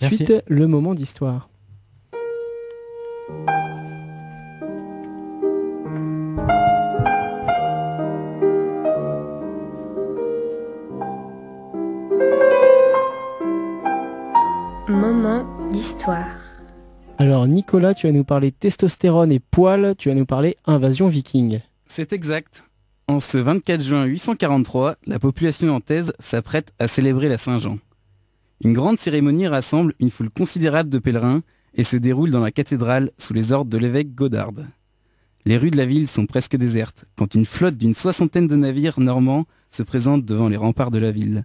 de suite le moment d'histoire. Moment d'histoire. Alors Nicolas, tu vas nous parler testostérone et poils, tu vas nous parler invasion viking. C'est exact. En ce 24 juin 843, la population nantaise s'apprête à célébrer la Saint-Jean. Une grande cérémonie rassemble une foule considérable de pèlerins et se déroule dans la cathédrale sous les ordres de l'évêque Godard. Les rues de la ville sont presque désertes quand une flotte d'une 60aine de navires normands se présente devant les remparts de la ville.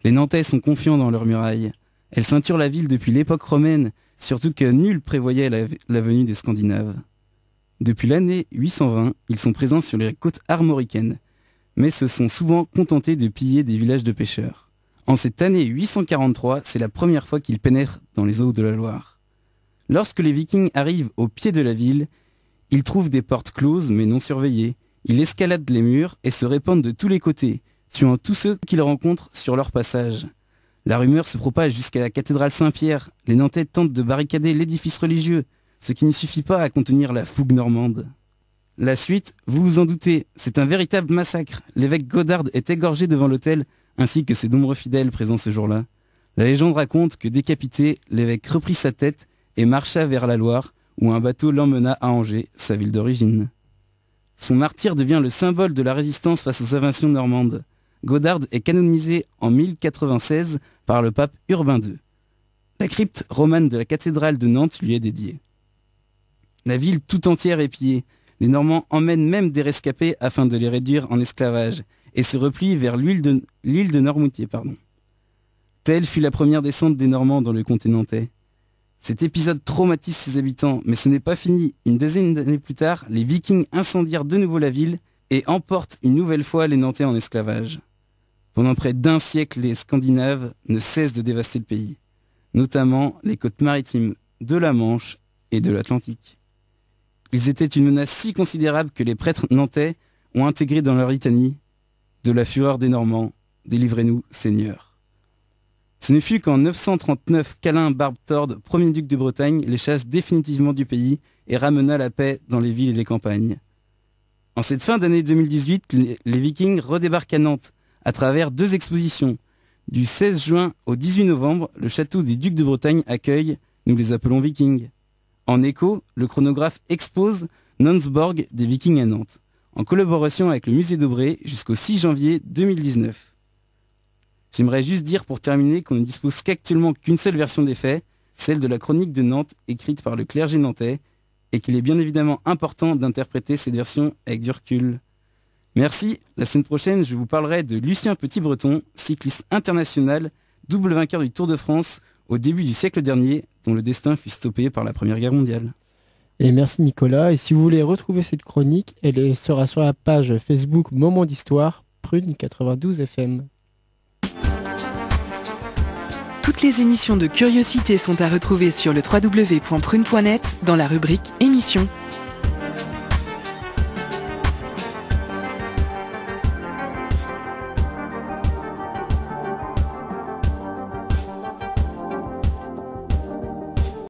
Les Nantais sont confiants dans leurs murailles. Elles ceinturent la ville depuis l'époque romaine, surtout que nul prévoyait la venue des Scandinaves. Depuis l'année 820, ils sont présents sur les côtes armoricaines, mais se sont souvent contentés de piller des villages de pêcheurs. En cette année 843, c'est la première fois qu'ils pénètrent dans les eaux de la Loire. Lorsque les Vikings arrivent au pied de la ville, ils trouvent des portes closes mais non surveillées. Ils escaladent les murs et se répandent de tous les côtés, tuant tous ceux qu'ils rencontrent sur leur passage. La rumeur se propage jusqu'à la cathédrale Saint-Pierre. Les Nantais tentent de barricader l'édifice religieux, ce qui ne suffit pas à contenir la fougue normande. La suite, vous vous en doutez, c'est un véritable massacre. L'évêque Godard est égorgé devant l'autel, ainsi que ses nombreux fidèles présents ce jour-là. La légende raconte que décapité, l'évêque reprit sa tête et marcha vers la Loire, où un bateau l'emmena à Angers, sa ville d'origine. Son martyre devient le symbole de la résistance face aux invasions normandes. Godard est canonisé en 1096 par le pape Urbain II. La crypte romane de la cathédrale de Nantes lui est dédiée. La ville tout entière est pillée. Les Normands emmènent même des rescapés afin de les réduire en esclavage et se replient vers l'île de Noirmoutier. Telle fut la première descente des Normands dans le comté nantais. Cet épisode traumatise ses habitants, mais ce n'est pas fini. Une dizaine d'années plus tard, les Vikings incendièrent de nouveau la ville et emportent une nouvelle fois les Nantais en esclavage. Pendant près d'un siècle, les Scandinaves ne cessent de dévaster le pays, notamment les côtes maritimes de la Manche et de l'Atlantique. Ils étaient une menace si considérable que les prêtres nantais ont intégré dans leur litanie « De la fureur des Normands, délivrez-nous, Seigneur ». Ce ne fut qu'en 939 qu'Alain Barbetorde, premier duc de Bretagne, les chasse définitivement du pays et ramena la paix dans les villes et les campagnes. En cette fin d'année 2018, les Vikings redébarquent à Nantes à travers 2 expositions. Du 16 juin au 18 novembre, le château des Ducs de Bretagne accueille, nous les appelons Vikings. En écho, le chronographe expose Nonsborg des Vikings à Nantes, en collaboration avec le musée d'Aubray jusqu'au 6 janvier 2019. J'aimerais juste dire pour terminer qu'on ne dispose qu'actuellement qu'une seule version des faits, celle de la chronique de Nantes écrite par le clergé nantais, et qu'il est bien évidemment important d'interpréter cette version avec du recul. Merci, la semaine prochaine je vous parlerai de Lucien Petit-Breton, cycliste international, double vainqueur du Tour de France au début du siècle dernier, dont le destin fut stoppé par la Première Guerre mondiale. Et merci Nicolas, et si vous voulez retrouver cette chronique, elle sera sur la page Facebook Moment d'Histoire, Prune 92 FM. Toutes les émissions de Curiosité sont à retrouver sur le www.prune.net dans la rubrique Émissions.